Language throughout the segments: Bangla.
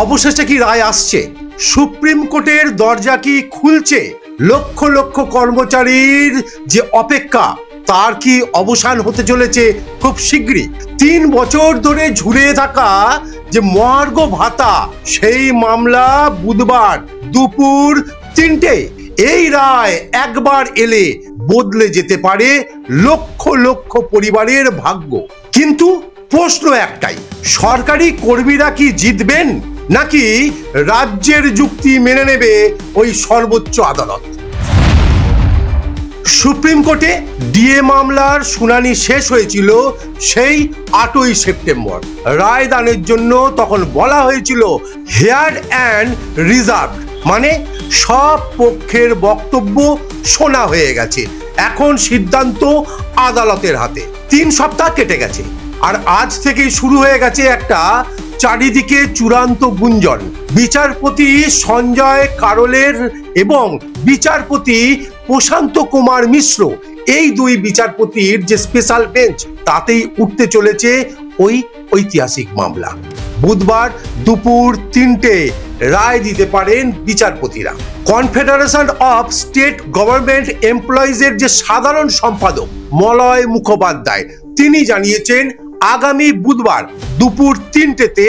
অবশেষে কি রায় আসছে? সুপ্রিম কোর্টের দরজা কি খুলছে? লক্ষ লক্ষ কর্মচারীর যে অপেক্ষা তার কি অবসান হতে চলেছে খুব শীঘ্রই? 3 বছর ধরে ঝুলে থাকা যে মহার্ঘ ভাতা, সেই মামলা বুধবার দুপুর 3টে। এই রায় একবার এলে বদলে যেতে পারে লক্ষ লক্ষ পরিবারের ভাগ্য। কিন্তু প্রশ্ন একটাই, সরকারি কর্মীরা কি জিতবেন নাকি রাজ্যের যুক্তি মেনে নেবে ওই সর্বোচ্চ আদালত? সুপ্রিম কোর্টে ডিএ মামলার শুনানি শেষ হয়েছিল সেই 8ই সেপ্টেম্বর। রায় দানের জন্য তখন বলা হয়েছিল হেয়ার্ড অ্যান্ড রিজার্ভ, মানে সব পক্ষের বক্তব্য শোনা হয়ে গেছে, এখন সিদ্ধান্ত আদালতের হাতে। 3 সপ্তাহ কেটে গেছে আর আজ থেকেই শুরু হয়ে গেছে একটা চারিদিকে চূড়ান্ত গুঞ্জন। বিচারপতি সঞ্জয় কারোলের এবং বিচারপতি প্রশান্ত কুমার মিশ্র, এই 2 বিচারপতির যে স্পেশাল বেঞ্চ, তাতেই উঠতে চলেছে ওই ঐতিহাসিক মামলা। বুধবার দুপুর 3টে রায় দিতে পারেন বিচারপতিরা। কনফেডারেশন অফ স্টেট গভর্নমেন্ট এমপ্লয়িজের যে সাধারণ সম্পাদক মলয় মুখোপাধ্যায়, তিনি জানিয়েছেন আগামী বুধবার দুপুর 3টেতে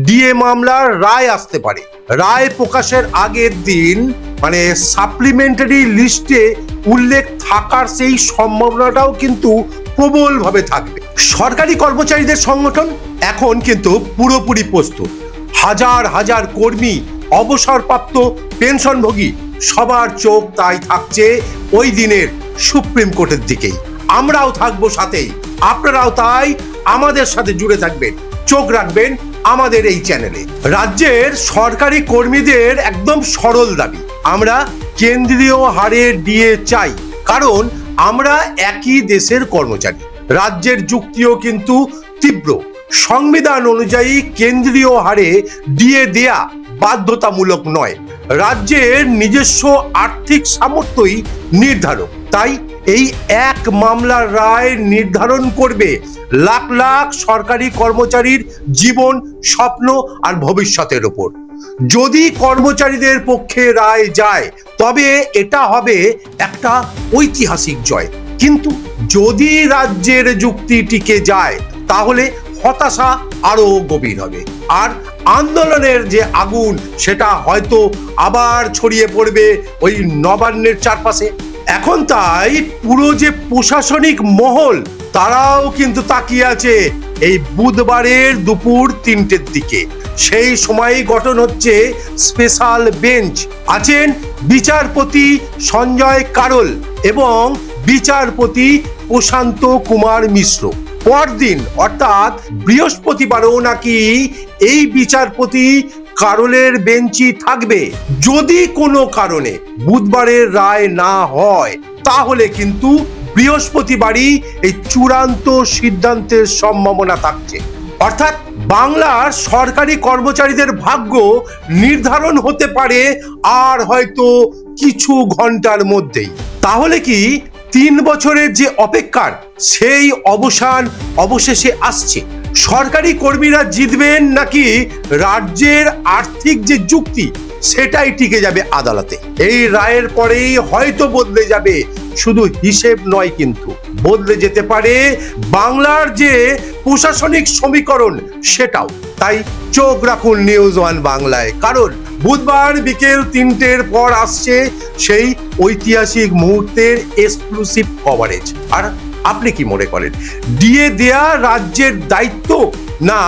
ডিএ মামলার রায় আসতে পারে। রায় প্রকাশের আগের দিন মানে সাপ্লিমেন্টারি লিস্টে উল্লেখ থাকার সেই সম্ভাবনাটাও কিন্তু প্রবলভাবে থাকবে। সরকারি কর্মচারীদের সংগঠন এখন কিন্তু পুরোপুরি প্রস্তুত। হাজার হাজার কর্মী, অবসরপ্রাপ্ত পেনশনভোগী, সবার চোখ তাই থাকছে ওই দিনের সুপ্রিম কোর্টের দিকেই। আমরাও থাকবো সাথেই, আপনারাও তাই আমাদের সাথে জুড়ে থাকবেন, চোখ রাখবেন আমাদের এই চ্যানেলে। রাজ্যের সরকারি কর্মীদের একদম সরল দাবি, আমরা কেন্দ্রীয় হারে ডিএ চাই, কারণ আমরা একই দেশের কর্মচারী। রাজ্যের যুক্তিও কিন্তু তীব্র। সংবিধান অনুযায়ী কেন্দ্রীয় হারে ডিএ দেয়া বাধ্যতামূলক নয়, রাজ্যের নিজস্ব আর্থিক সামর্থ্যই নির্ধারক। তাই এই এক মামলার রায় নির্ধারণ করবে লাখ লাখ সরকারি কর্মচারীর জীবন, স্বপ্ন আর ভবিষ্যতের ওপর। যদি কর্মচারীদের পক্ষে রায় যায় তবে এটা হবে একটা ঐতিহাসিক জয়, কিন্তু যদি রাজ্যের যুক্তি টিকে যায় তাহলে হতাশা আরো গভীর হবে, আর আন্দোলনের যে আগুন সেটা হয়তো আবার ছড়িয়ে পড়বে ওই নবান্নের চারপাশে। এখন তাই পুরো যে প্রশাসনিক মহল, তারাও কিন্তু তাকিয়ে আছে এই বুধবারের দুপুর 3টের দিকে। সেই সময় গঠন হচ্ছে স্পেশাল বেঞ্চ। আছেন বিচারপতি সঞ্জয় কারোল এবং বিচারপতি প্রশান্ত কুমার মিশ্র। পরদিন অর্থাৎ বৃহস্পতিবারও নাকি এই বিচারপতি কারোলের বেঞ্চই থাকবে। যদি কোনো কারণে বুধবারের রায় না হয় তাহলে কিন্তু বৃহস্পতিবারই এই চূড়ান্ত সিদ্ধান্তের সম্ভাবনা থাকছে। অর্থাৎ বাংলার সরকারি কর্মচারীদের ভাগ্য নির্ধারণ হতে পারে আর হয়তো কিছু ঘন্টার মধ্যেই। তাহলে কি 3 বছরের যে অপেক্ষার সেই অবসান অবশেষে আসছে? সরকারি কর্মীরা জিতবেন নাকি রাজ্যের আর্থিক যে যুক্তি সেটাই টিকে যাবে আদালতে? এই রায়ের পরেই হয়তো বদলে যাবে শুধু হিসেব নয়, কিন্তু বদলে যেতে পারে বাংলার যে প্রশাসনিক সমীকরণ সেটাও। তাই চোখ রাখুন নিউজ 1 বাংলায়, কারণ বুধবার বিকেল 3টের পর আসছে সেই ঐতিহাসিক মুহূর্তের এক্সক্লুসিভ কভারেজ। আর আপনি কি মনে করেন, ডিএ দেয়া রাজ্যের দায়িত্ব না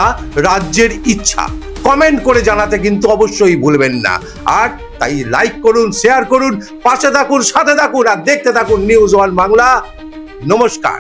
রাজ্যের ইচ্ছা? কমেন্ট করে জানাতে কিন্তু অবশ্যই ভুলবেন না। আর তাই লাইক করুন, শেয়ার করুন, পাশে থাকুন, সাথে থাকুন আর দেখতে থাকুন নিউজ 1 বাংলা। নমস্কার।